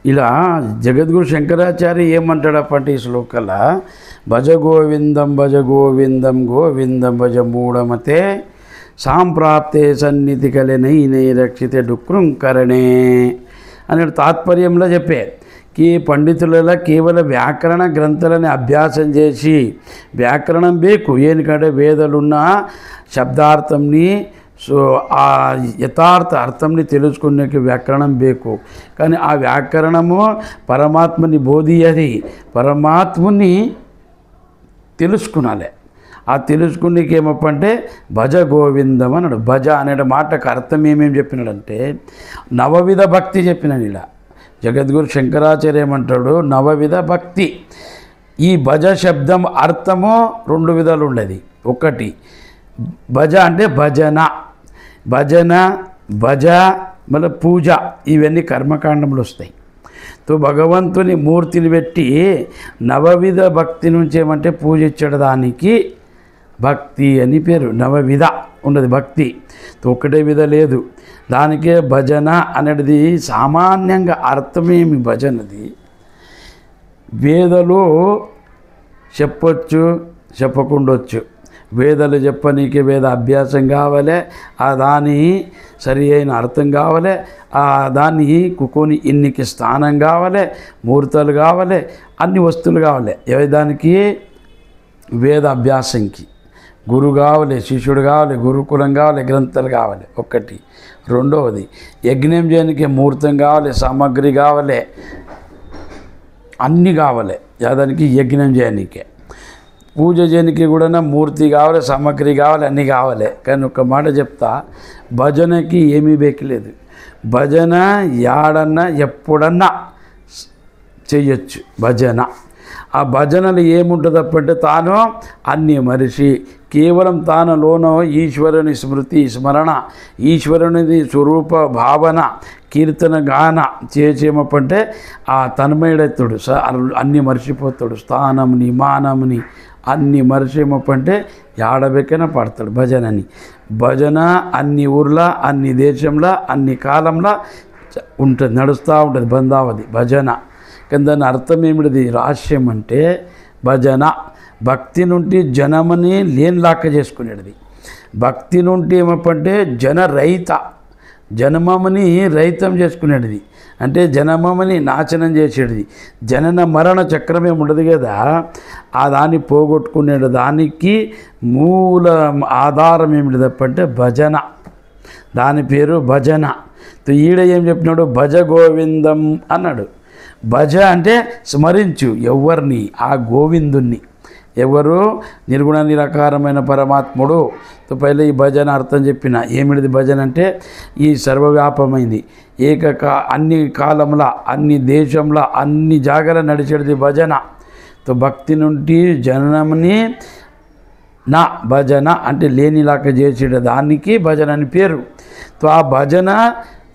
ఇలా జగద్గురు శంకరాచార్య ఏమంటాడప్పంటే ఈ శ్లోకాల భజ గోవిందం గోవిందం భజ మూఢమతే సాంప్రాప్తే సన్నిధి కలినై రక్షితే డుక్రుంకరణే అనే తాత్పర్యంలో చెప్పే ఈ పండితులలో కేవಲ వ్యాకరణ గ్రంథాలని అభ్యాసం చేసి వ్యాకరణం బేకు ఏనికంటే వేదలున్న శబ్దార్థంని సో ఆ యథార్థ అర్థంని తెలుసుకునే వ్యాకరణం బేకు కానీ ఆ వ్యాకరణము పరమాత్మని బోధియది పరమాత్మని తెలుసుకునాలి ఆ తెలుసుకునేకి ఏమప్పంటే భజ గోవిందం అన్నాడు భజ అనే మాటకు అర్థం ఏమేమి చెప్పినాడంటే నవవిధ భక్తి చెప్పినాను ఇలా జగద్గురు శంకరాచార్య ఏమంటాడు నవవిధ భక్తి ఈ భజ శబ్దం అర్థము రెండు విధాలు ఉండేది ఒకటి భజ అంటే భజన భజ మళ్ళీ పూజ ఇవన్నీ కర్మకాండములు వస్తాయి తో భగవంతుని మూర్తిని పెట్టి నవవిధ భక్తి నుంచి ఏమంటే పూజించడానికి భక్తి అని పేరు నవవిధ ఉన్నది భక్తి ఒకటే విధ లేదు దానికే భజన అనేది సామాన్యంగా అర్థమేమి భజనది వేదలు చెప్పొచ్చు చెప్పకుండొచ్చు వేదాలు చెప్పనీకి వేద అభ్యాసం కావాలి ఆ దాని సరి అయిన అర్థం కావాలి ఆ దాన్ని కుకొని ఇన్నికి స్థానం కావాలి ముహూర్తాలు కావాలి అన్ని వస్తువులు కావాలి దానికి వేద అభ్యాసంకి గురువు కావాలి శిష్యుడు కావాలి గురుకులం కావాలి గ్రంథాలు కావాలి ఒకటి రెండవది యజ్ఞం చేయడానికి ముహూర్తం కావాలి సామగ్రి కావాలి అన్నీ కావాలి దానికి యజ్ఞం చేయడానికే పూజ చేయడానికి కూడా మూర్తి కావాలి సామగ్రి కావాలి అన్నీ కావాలి కానీ ఒక మాట చెప్తా భజనకి ఏమీ బేకలేదు భజన యాడన్నా ఎప్పుడన్నా చెయ్యొచ్చు భజన ఆ భజనలు ఏముంటుందప్పంటే తాను అన్ని మనిషి కేవలం తానులోనో ఈశ్వరుని స్మృతి స్మరణ ఈశ్వరునిది స్వరూప భావన కీర్తన గాన చేసేమప్పంటే ఆ తన్మయుడెత్తుడు అన్ని మర్చిపోతాడు స్థానంని మానంని అన్ని మరిచేమప్పంటే ఏడబెక్కన పడతాడు భజనని భజన అన్ని ఊర్లో అన్ని దేశంలో అన్ని కాలంలో ఉంటుంది నడుస్తూ ఉంటుంది బందావది భజన కానీ దాని అర్థం ఏమిటిది రహస్యం అంటే భజన భక్తి నుండి జనమని లేనిలాక్క చేసుకునేది భక్తి నుండి ఏమప్పంటే జనరహిత జనమని రహితం చేసుకునేది అంటే జనమని నాశనం చేసేది జనన మరణ చక్రమే ఉండదు కదా ఆ దాన్ని పోగొట్టుకునేది దానికి మూల ఆధారం ఏమిటి తప్పంటే భజన దాని పేరు భజన ఈడ ఏం చెప్పినాడు భజ గోవిందం అన్నాడు భజ అంటే స్మరించు ఎవరిని ఆ గోవిందుణ్ణి ఎవరు నిర్గుణ నిరాకారమైన పరమాత్ముడు పైన ఈ భజన అర్థం చెప్పిన ఏమిటిది భజన అంటే ఈ సర్వవ్యాపమైంది అన్ని కాలంలో అన్ని దేశంలో అన్ని జాగాలో నడిచేది భజన భక్తి నుండి జననముని నా భజన అంటే లేనిలాక చేసేట దానికి భజన అని పేరు ఆ భజన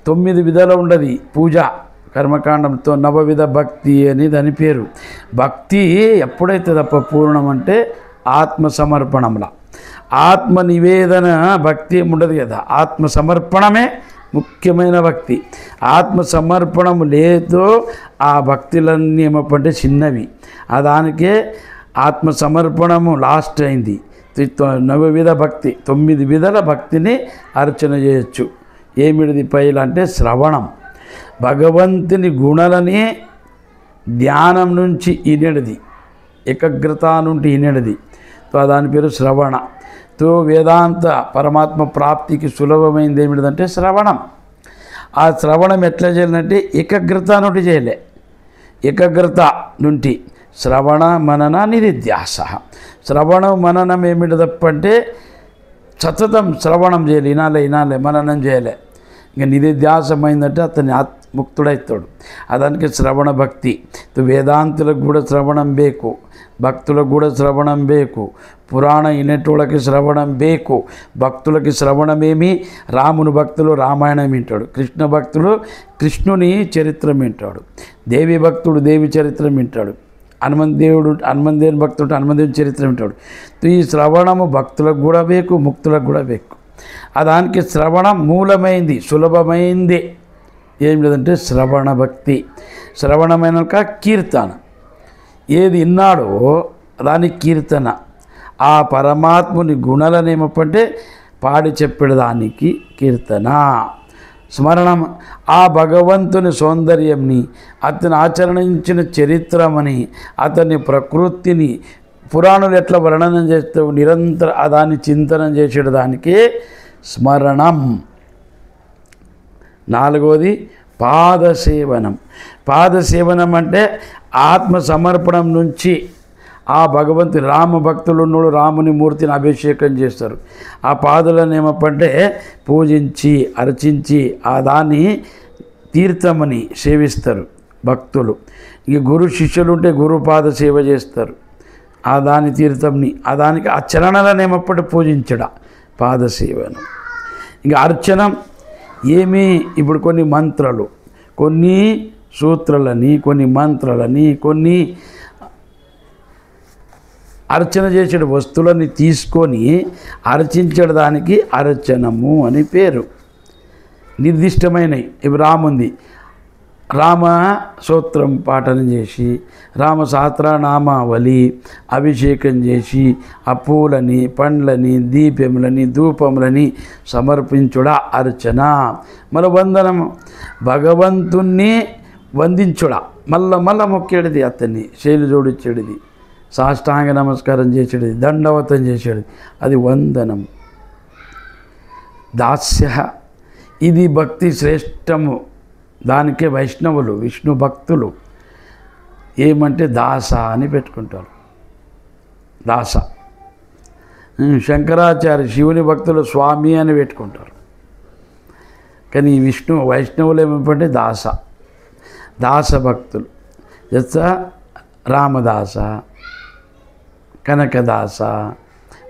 9 విధాలు ఉండదు పూజ కర్మకాండంతో నవవిధ భక్తి అని దాని పేరు భక్తి ఎప్పుడైతే తప్ప పూర్ణం అంటే ఆత్మ సమర్పణంలా ఆత్మ నివేదన భక్తి ఉండదు కదా ఆత్మ సమర్పణమే ముఖ్యమైన భక్తి ఆత్మ సమర్పణం లేదో ఆ భక్తులన్నీ ఏమంటే చిన్నవి ఆ దానికే ఆత్మ సమర్పణము లాస్ట్ అయింది నవవిధ భక్తి 9 విధాల భక్తిని అర్చన చేయొచ్చు ఏమిటిది పైల అంటే శ్రవణం భగవంతుని గుణలని ధ్యానం నుంచి ఇనేది ఏకాగ్రత నుండి ఇనేది దాని పేరు శ్రవణ వేదాంత పరమాత్మ ప్రాప్తికి సులభమైంది ఏమిటిదంటే శ్రవణం ఆ శ్రవణం ఎట్లా చేయాలంటే ఏకాగ్రత నుండి చేయలే ఏకాగ్రత నుండి శ్రవణ మనన నిధిధ్యాస శ్రవణం మననం ఏమిటి తప్పంటే సతతం శ్రవణం చేయాలి వినాలే మననం చేయలే ఇంకా నిధిధ్యాసమైందంటే అతని ముక్తుడవుతాడు దానికి శ్రవణ భక్తి వేదాంతులకు కూడా శ్రవణం బేకు భక్తులకు కూడా శ్రవణం బేకు పురాణ ఇనేటోళ్ళకి శ్రవణం బేకు భక్తులకి శ్రవణమేమి రాముని భక్తులు రామాయణం వింటాడు కృష్ణ భక్తులు కృష్ణుని చరిత్ర వింటాడు దేవి భక్తుడు దేవి చరిత్ర వింటాడు హనుమంతదేవుని భక్తుడు హనుమంతదేవుని చరిత్ర వింటాడు ఈ శ్రవణము భక్తులకు కూడా బేకు ముక్తులకు కూడా బేకు దానికి శ్రవణం మూలమైంది సులభమైంది ఏం లేదంటే శ్రవణ భక్తి. శ్రవణమైనాక కీర్తన, ఏది విన్నాడో దాని కీర్తన. ఆ పరమాత్ముని గుణాలను ఏమంటే పాడి చెప్పేదానికి కీర్తన. స్మరణం, ఆ భగవంతుని సౌందర్యంని, అతను ఆచరించిన చరిత్రమని, అతని ప్రకృతిని పురాణులు ఎట్లా వర్ణనం చేస్తూ నిరంతరం దాన్ని చింతనం చేసేదానికి స్మరణం. నాలుగవది పాదసేవనం. పాదసేవనం అంటే ఆత్మ సమర్పణం నుంచి ఆ భగవంతుని రామ భక్తులు ఉన్నోడు రాముని మూర్తిని అభిషేకం చేస్తారు. ఆ పాదులను ఏమంటే పూజించి అర్చించి ఆ దాన్ని తీర్థమని సేవిస్తారు భక్తులు. ఇక గురు శిష్యులు ఉంటే గురుపాద సేవ చేస్తారు. ఆ దాని తీర్థంని ఆ దానికి ఆ చరణాలను ఏమప్పటి పూజించడ పాదసేవనం. ఇంకా అర్చనం ఏమీ ఇప్పుడు కొన్ని మంత్రాలు, కొన్ని సూత్రాలని, కొన్ని మంత్రాలని, కొన్ని అర్చన చేసే వస్తువులని తీసుకొని అర్చించడానికి అర్చనము అని పేరు. నిర్దిష్టమైనవి ఇప్పుడు రాముంది, రామ సూత్రం పాఠనం చేసి రామ సహస్రనామావళి అభిషేకం చేసి ఆ పూలని పండ్లని దీపములని ధూపములని సమర్పించుడ అర్చన. మన వందనము భగవంతుణ్ణి వందించుడ, మళ్ళా మొక్కేడిది, అతన్ని శైలి జోడించేడిది, సాష్టాంగ నమస్కారం చేసేది, దండవతం చేసేది, అది వందనం. దాస్య, ఇది భక్తి శ్రేష్టము. దానికే వైష్ణవులు విష్ణు భక్తులు ఏమంటే దాస అని పెట్టుకుంటారు. దాస. శంకరాచార్య శివుని భక్తులు స్వామి అని పెట్టుకుంటారు. కానీ విష్ణు వైష్ణవులు ఏమంటే దాస, దాస భక్తులు. యచ్చ రామదాస, కనకదాస,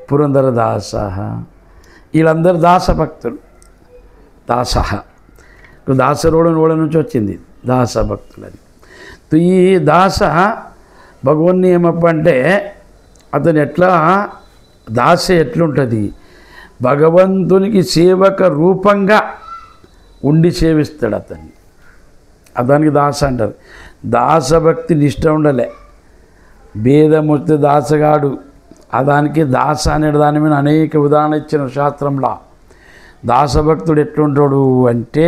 పురంధరదాస, వీళ్ళందరూ దాసభక్తులు. దాస దాసరోడు ఓడ నుంచి వచ్చింది దాసభక్తులని. ఈ దాస భగవన్ని ఏమప్పంటే అతను ఎట్లా దాస ఎట్లుంటుంది, భగవంతునికి సేవక రూపంగా ఉండి సేవిస్తాడు అతన్ని. అతనికి దాస అంటారు. దాసభక్తి నిష్ట ఉండలే, భేదం వస్తే దాసగాడు. దానికి దాస అనే దాని మీద అనేక ఉదాహరణ ఇచ్చిన శాస్త్రంలో. దాసభక్తుడు ఎట్లుంటాడు అంటే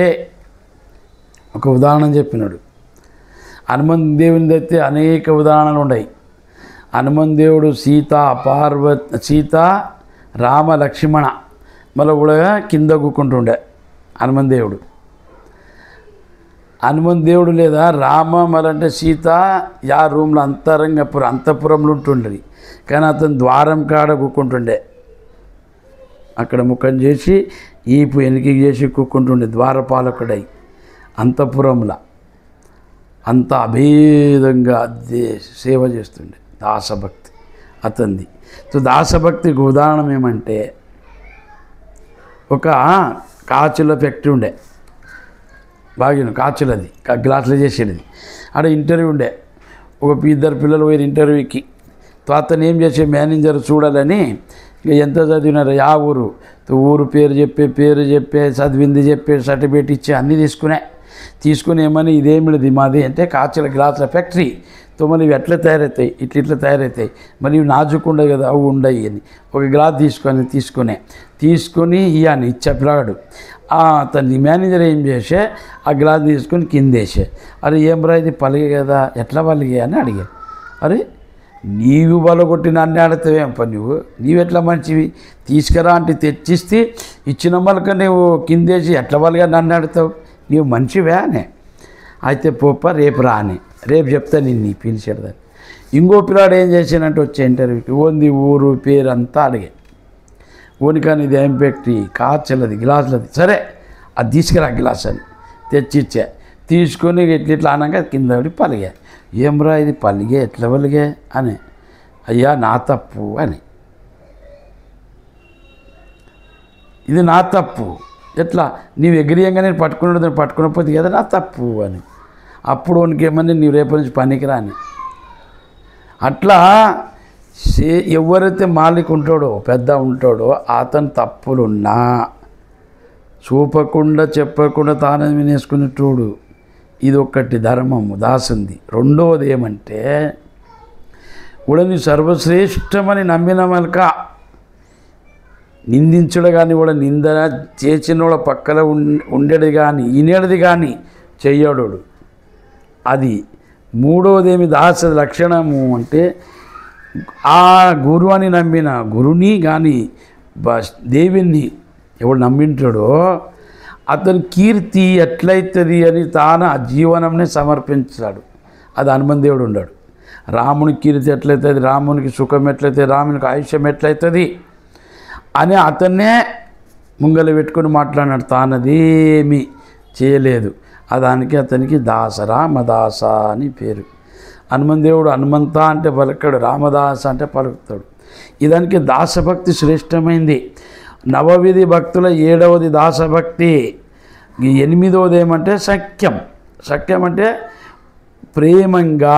ఒక ఉదాహరణ చెప్పినాడు. హనుమంత్ దేవుని అయితే అనేక ఉదాహరణలు ఉన్నాయి. హనుమంత్ దేవుడు సీత రామ లక్ష్మణ మళ్ళీ కూడా కింద కూకుంటుండే హనుమంత్ దేవుడు. హనుమంత్ దేవుడు లేదా రామ మళ్ళంటే సీత యా రూమ్లో అంతఃపురంలో ఉంటుండేది. కానీ అతను ద్వారం కాడ కూకుంటుండే, అక్కడ ముఖం చేసి ఈపు వెనక్కి చేసి కూకుంటుండే ద్వారపాలకుడై అంతఃపురంలో. అంత అభేదంగా సేవ చేస్తుండే. దాసభక్తి అతనిది. సో దాసభక్తికి ఉదాహరణ ఏమంటే ఒక కాచుల ఫ్యాక్టరీ ఉండే, బాగా కాచులది గ్లాసులు చేసేది. ఆడ ఇంటర్వ్యూ ఉండే. ఒక ఇద్దరు పిల్లలు పోయిన ఇంటర్వ్యూకి. అతను ఏం చేసే మేనేజర్ చూడాలని ఇక ఎంత చదివినారు, యా ఊరు, ఊరు పేరు చెప్పే చదివింది చెప్పే సర్టిఫికేట్ ఇచ్చి అన్నీ తీసుకుని ఏమని ఇదేమిది మాది అంటే కాచుల గ్లాసుల ఫ్యాక్టరీ. మళ్ళీ ఇవి ఎట్లా తయారవుతాయి, ఇట్లా తయారవుతాయి, మరి ఇవి నాజుకుండవు కదా, అవి ఉండయి అని ఒక గ్లాస్ తీసుకొని ఇవని ఇచ్చేపిలాడు. అతని మేనేజర్ ఏం చేసే ఆ గ్లాస్ తీసుకొని కిందేసే, అరే ఏం రా ఇది పలిగే కదా, ఎట్లా పలిగే అని అడిగారు. అరే నీవు బలగొట్టి నన్ను ఆడతావేం నీవు ఎట్లా మంచివి, తీసుకురా అంటే తెచ్చిస్తే ఇచ్చిన మళ్ళక నువ్వు కిందేసి ఎట్లా వాళ్ళగా నన్ను ఆడతావు, నీవు మంచివే అనే. అయితే పోప్ప రేపు రాని, రేపు చెప్తా నిన్ను పిలిచేదాన్ని. ఇంకో పిల్లాడు ఏం చేశానంటే వచ్చే ఇంటర్వ్యూకి ఓంది ఊరు పేరు అంతా అడిగా. ఓనికాని ఇది ఏం పెట్టి కాచలది గ్లాసులది, సరే అది తీసుకురా గ్లాస్ అని తెచ్చిచ్చా. తీసుకొని ఇట్లా అనగా కింద పలిగా. ఏమ్రా ఇది పలిగే ఎట్లా పలిగే అని, అయ్యా నా తప్పు అని, ఇది నా తప్పు, ఎట్లా నీవు ఎగిరియంగా నేను పట్టుకున్నపోతే కదా నా తప్పు అని. అప్పుడు వానికేమని నీవు రేపటి నుంచి పనికిరా అని. అట్లా ఎవరైతే మాలిక్ ఉంటాడో పెద్ద ఉంటాడో అతను తప్పులున్నా చూపకుండా చెప్పకుండా తానే వినేసుకునేటోడు. ఇది ఒకటి ధర్మము దాసుంది. రెండవది ఏమంటే ఉడని సర్వశ్రేష్టమని నమ్మిన మల్క నిందించడు కానీ కూడా నిందన చేసినోడ పక్కన ఉండేది కానీ ఈనేది కానీ చెయ్యడు. అది మూడవదేమి దాస లక్షణము అంటే ఆ గురు అని నమ్మిన గురుని కానీ దేవిని ఎవడు నమ్మింటాడో అతని కీర్తి ఎట్లయితుంది అని తాను ఆ జీవనంని సమర్పించాడు. అది హనుమంతదేవుడు ఉన్నాడు. రాముని కీర్తి ఎట్లయితుంది, రామునికి సుఖం ఎట్లయితుంది, రామునికి ఆయుష్యం ఎట్లయితుంది అని అతన్నే ముంగలు పెట్టుకొని మాట్లాడినాడు. తానదేమీ చేయలేదు. దానికి అతనికి దాస రామదాస అని పేరు. హనుమంతదేవుడు హనుమంత అంటే పలుకడు, రామదాస అంటే పలుకుతాడు. ఇదానికి దాసభక్తి శ్రేష్టమైంది. నవవిధి భక్తుల 7వది దాసభక్తి. 8వది ఏమంటే సఖ్యం. సఖ్యం అంటే ప్రేమంగా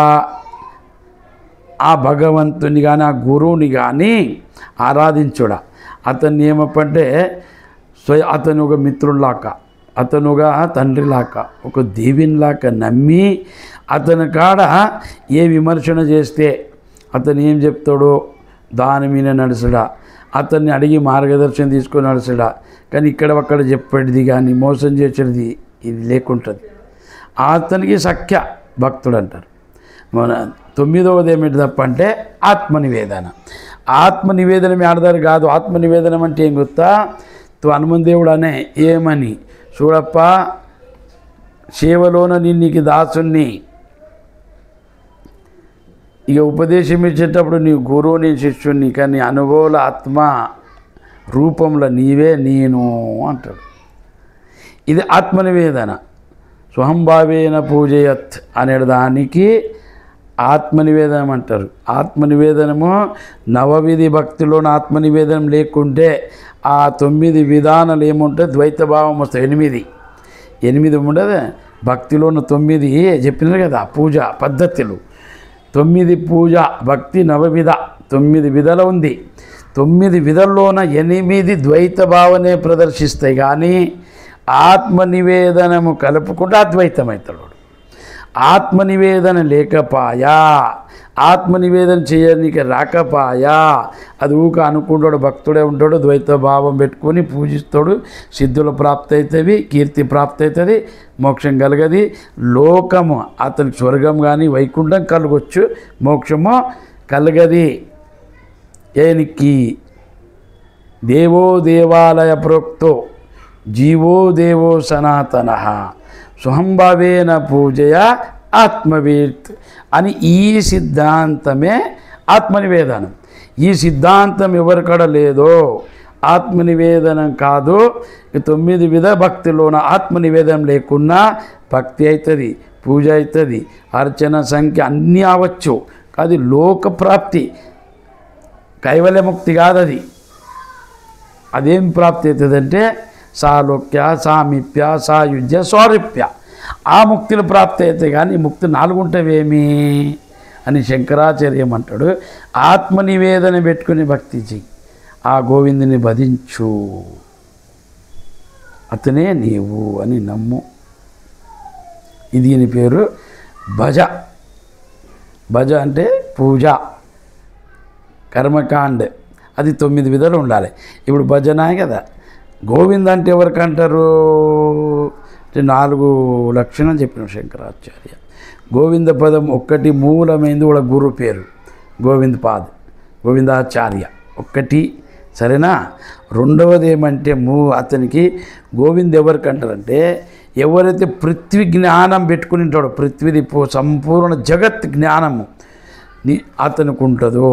ఆ భగవంతుని కానీ ఆ గురువుని కానీ ఆరాధించుడ. అతన్ని ఏమంటే అతను ఒక మిత్రుల్లాక, అతను ఒక తండ్రిలాక, ఒక దేవినిలాక నమ్మి అతని కాడ ఏ విమర్శన చేస్తే అతను ఏం చెప్తాడో దాని మీద నడుచుడా, అతన్ని అడిగి మార్గదర్శనం తీసుకొని నడుచుడా. కానీ ఇక్కడ అక్కడ చెప్పేది కానీ మోసం చేసేది ఇది లేకుంటుంది. అతనికి సఖ్య భక్తుడు అంటారు. మన 9వది ఏమిటి తప్ప అంటే ఆత్మనివేదన. ఆత్మనివేదనం ఆడదారు కాదు. ఆత్మనివేదనం అంటే ఏం గుర్తా, హనుమంతదేవుడు అనే ఏమని చూడప్ప సేవలోన నీకు దాసుని ఇక ఉపదేశం ఇచ్చేటప్పుడు నీ గురువుని శిష్యుని కానీ అనుభవాల ఆత్మ రూపంలో నీవే నేను అంటాడు. ఇది ఆత్మనివేదన. స్వహంభావేన పూజయత్ అనే దానికి ఆత్మనివేదనం అంటారు. ఆత్మనివేదనము నవవిధి భక్తిలోని ఆత్మనివేదనం లేకుంటే ఆ 9 విధానాలు ఏముంటాయి, ద్వైత భావం వస్తాయి. 8 ఉండదు భక్తిలోని 9 చెప్పినారు కదా పూజ పద్ధతులు. 9 పూజ భక్తి నవవిధ 9 విధాలు ఉంది. 9 విధల్లోన 8 ద్వైత భావనే ప్రదర్శిస్తాయి. కానీ ఆత్మనివేదనము కలుపుకుంటే అద్వైతమవుతాడు. ఆత్మనివేదన లేకపాయా, ఆత్మనివేదన చేయడానికి రాకపాయా, అది ఊక అనుకుంటాడు భక్తుడే ఉంటాడు, ద్వైత భావం పెట్టుకొని పూజిస్తాడు. సిద్ధుల ప్రాప్తి అవుతుంది, కీర్తి ప్రాప్తి అవుతుంది, మోక్షం కలగది. లోకము అతనికి స్వర్గం కానీ వైకుంఠం కలగొచ్చు, మోక్షము కలగది. ఏనికి దేవో దేవాలయ ప్రోక్తో జీవో దేవో సనాతన స్వహంభావేన పూజయ ఆత్మవేత్ అని ఈ సిద్ధాంతమే ఆత్మనివేదనం. ఈ సిద్ధాంతం ఎవరికడ లేదో ఆత్మనివేదనం కాదు. 9 విధ భక్తిలోన ఆత్మనివేదనం లేకున్నా భక్తి అవుతుంది, పూజ అవుతుంది, అర్చన సంఖ్య అన్నీ అవచ్చు. అది లోకప్రాప్తి, కైవల్యముక్తి కాదు. అదేం ప్రాప్తి అవుతుందంటే సాలోక్య, సామీప్య, సాయుజ్య, స్వారూప్య. ఆ ముక్తులు ప్రాప్తి అయితే కానీ ముక్తి 4 ఉంటవేమి అని శంకరాచార్యం అంటాడు. ఆత్మనివేదన పెట్టుకుని భక్తి చెయ్యి, ఆ గోవిందుని భజించు, అతనే నీవు అని నమ్ము. ఇది దీని పేరు భజ. భజ అంటే పూజ, కర్మకాండ్. అది 9 విధాలు ఉండాలి. ఇప్పుడు భజన కదా. గోవింద అంటే ఎవరికంటారు అంటే 4 లక్షణాలు చెప్పిన శంకరాచార్య. గోవింద పదం ఒక్కటి మూలమైంది కూడా గురు పేరు గోవింద పాద్, గోవిందాచార్య ఒక్కటి. సరేనా? రెండవది ఏమంటే అతనికి గోవింద్ ఎవరికంటారంటే ఎవరైతే పృథ్వీ జ్ఞానం పెట్టుకుని ఉంటాడో, పృథ్వీది సంపూర్ణ జగత్ జ్ఞానము అతనికి ఉంటుందో,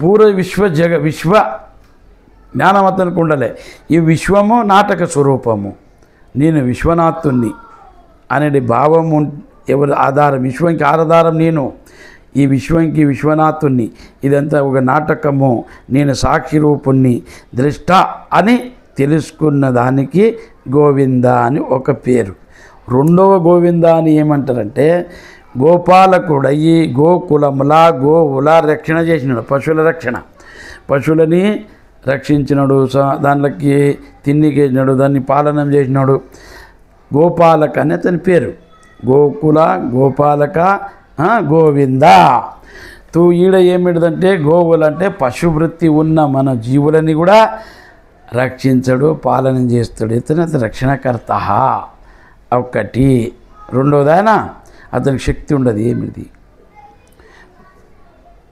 పూర్వ విశ్వ జ్ఞానం అతనికి ఉండలే. ఈ విశ్వము నాటక స్వరూపము, నేను విశ్వనాథుణ్ణి అనే భావము ఎవరు ఆధారం, విశ్వంకి ఆధారం నేను, ఈ విశ్వంకి విశ్వనాథుణ్ణి, ఇదంతా ఒక నాటకము, నేను సాక్షి రూపుణ్ణి, దృష్ట అని తెలుసుకున్న దానికి గోవింద అని ఒక పేరు. రెండవ గోవింద అని ఏమంటారంటే గోపాలకుడయ్యి గోకులముల గోవుల రక్షణ చేసినాడు, పశువుల రక్షణ, పశువులని రక్షించినాడు, దానికి తిండికేసినాడు, దాన్ని పాలనం చేసినాడు. గోపాలక అని అతని పేరు. గోకుల గోపాలక గోవింద. ఈడ ఏమిటిదంటే గోవులంటే పశువృత్తి ఉన్న మన జీవులని కూడా రక్షించడు, పాలన చేస్తాడు. ఇతను రక్షణకర్త ఒకటి. రెండోదాయన అతనికి శక్తి ఉండదు. ఏమిటి?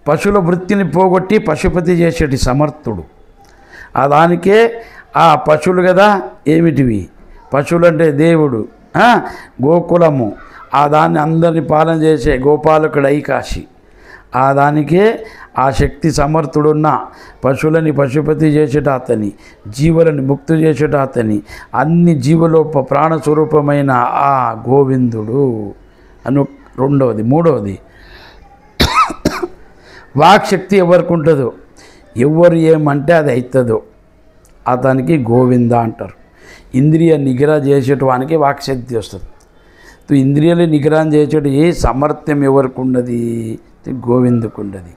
పశువుల వృత్తిని పోగొట్టి పశుపతి చేసేటి సమర్థుడు. దానికే ఆ పశువులు కదా ఏమిటివి? పశువులు అంటే దేవుడు, గోకులము, దాన్ని అందరిని పాలన చేసే గోపాలకుడు ఐకాశి. దానికే ఆ శక్తి సమర్థుడున్న పశువులని పశుపతి చేసేట అతని, జీవులని ముక్తి చేసేట అతని, అన్ని జీవులోప ప్రాణస్వరూపమైన ఆ గోవిందుడు అను రెండవది. మూడవది వాక్శక్తి ఎవరికి ఉంటుందో, ఎవరు ఏమంటే అది అవుతుందో అతనికి గోవింద అంటారు. ఇంద్రియ నిగ్రహ చేసేటవానికి వాక్శక్తి వస్తుంది. ఇంద్రియాలు నిగ్రహం చేసేటి ఏ సామర్థ్యం ఎవరికి ఉన్నది? గోవిందుకు ఉన్నది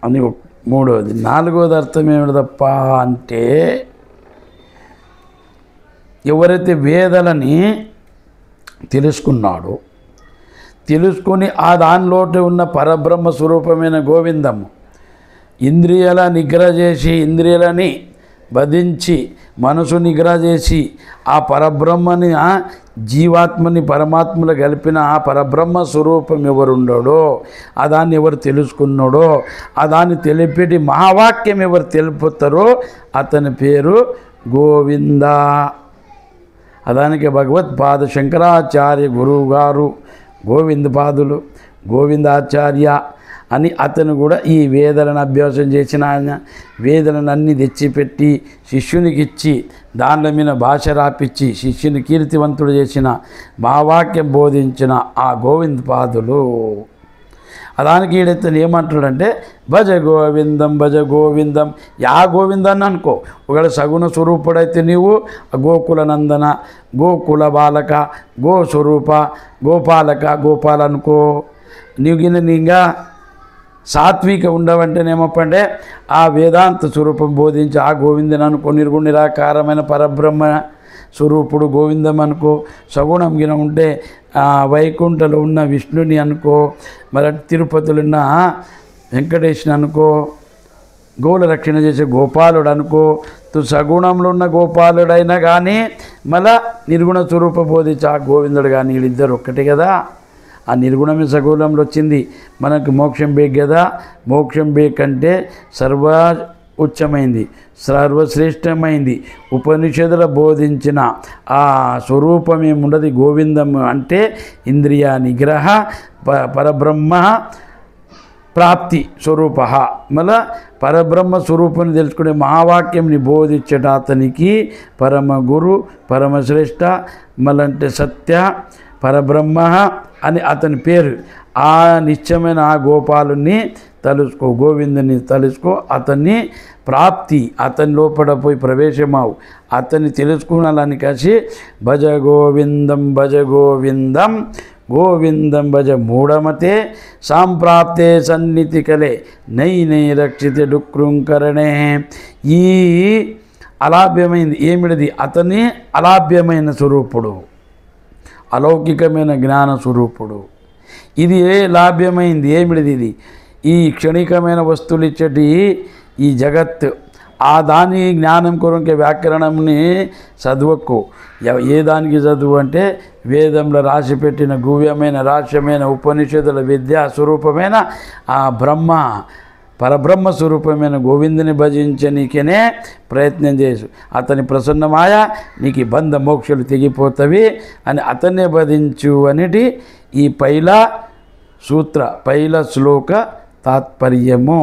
అని మూడవది. నాలుగవది అర్థం ఏమిటప్ప అంటే, ఎవరైతే వేదాలని తెలుసుకున్నాడో, తెలుసుకొని దానిలో ఉన్న పరబ్రహ్మ స్వరూపమైన గోవిందము ఇంద్రియాల నిగ్రహ చేసి, ఇంద్రియాలని వధించి మనసు నిగ్రహ చేసి ఆ పరబ్రహ్మని, జీవాత్మని పరమాత్మలో కలిపిన ఆ పరబ్రహ్మ స్వరూపం ఎవరుండడో, దాన్ని ఎవరు తెలుసుకున్నాడో, దాన్ని తెలిపేటి మహావాక్యం ఎవరు తెలుపుతారో అతని పేరు గోవింద. దానికి భగవత్పాద శంకరాచార్య గురువు గారు గోవిందపాదులు, గోవిందాచార్య అని అతను కూడా ఈ వేదలను అభ్యాసం చేసిన ఆయన, వేదలను అన్నీ తెచ్చిపెట్టి శిష్యునికి ఇచ్చి దానిల మీద భాష రాపిచ్చి శిష్యుని కీర్తివంతుడు చేసిన, మహావాక్యం బోధించిన ఆ గోవిందపాదులు. దానికి ఈడెత్తను ఏమంటాడంటే భజ గోవిందం భజ గోవిందం. యా గోవిందాన్ని అనుకో. ఒకవేళ సగుణ స్వరూపుడైతే నీవు గోకుల నందన, గోకుల బాలక, గో స్వరూప, గోపాలక, గోపాల అనుకో. నీగా సాత్విక ఉండవంటేనేమప్పంటే ఆ వేదాంత స్వరూపం బోధించి ఆ గోవిందని అనుకో. నిర్గుణ నిరాకారమైన పరబ్రహ్మ స్వరూపుడు గోవిందం అనుకో. సగుణం గిన ఉంటే వైకుంఠలో ఉన్న విష్ణుని అనుకో. మరి తిరుపతిలో ఉన్న వెంకటేశ్వని అనుకో. గోవుల రక్షణ చేసే గోపాలుడు అనుకో. సగుణంలో ఉన్న గోపాలుడైనా కానీ మళ్ళా నిర్గుణ స్వరూప బోధించి ఆ గోవిందుడు కానీ వీళ్ళిద్దరు ఒక్కటే కదా. ఆ నిర్గుణమే సగుణంలో వచ్చింది. మనకు మోక్షం బేగ్ కదా. మోక్షం బేగ్ అంటే సర్వ ఉచ్చమైంది, సర్వశ్రేష్టమైంది. ఉపనిషత్తులు బోధించిన ఆ స్వరూపం ఏముండదు. గోవిందం అంటే ఇంద్రియ నిగ్రహ పరబ్రహ్మ ప్రాప్తి స్వరూప. మళ్ళా పరబ్రహ్మ స్వరూపాన్ని తెలుసుకునే మహావాక్యంని బోధించట అతనికి పరమ గురు, పరమశ్రేష్ఠ, మళ్ళంటే సత్య, పరబ్రహ్మ అని అతని పేరు. ఆ నిత్యమైన ఆ గోపాలుని తలుసుకో, గోవిందుని తలుసుకో. అతన్ని ప్రాప్తి, అతని లోపల పోయి ప్రవేశమావు. అతన్ని తెలుసుకున్నాలని కలిసి భజ గోవిందం భజ గోవిందం గోవిందం భజ మూఢమతే సాంప్రాప్తే సన్నిధి కలే నై రక్షిత డుక్రుంకరణే. ఈ అలాభ్యమైంది ఏమిడిది? అతని అలాభ్యమైన స్వరూపుడు, అలౌకికమైన జ్ఞాన స్వరూపుడు. ఇది లాభ్యమైంది ఏమిడిది? ఇది ఈ క్షణికమైన వస్తువులు ఇచ్చటి ఈ జగత్. దాని జ్ఞానం కొరకు వ్యాకరణంని చదువుకు. ఏ దానికి చదువు అంటే వేదంలో రాసిపెట్టిన గువ్యమైన రహస్యమైన ఉపనిషత్తుల విద్యా స్వరూపమైన ఆ బ్రహ్మ, పరబ్రహ్మ స్వరూపమైన గోవిందుని భజించనీకనే ప్రయత్నం చేసు. అతని ప్రసన్నమాయ నీకు బంధ మోక్షలు తెగిపోతవి అని అతన్నే భజించు అనేది ఈ పైల సూత్ర, పైల శ్లోక తాత్పర్యము.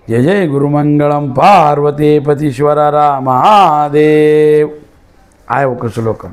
జయ జయ గురుమంగళం పార్వతీపతీశ్వర రామదేవ్. ఆ ఒక శ్లోకం.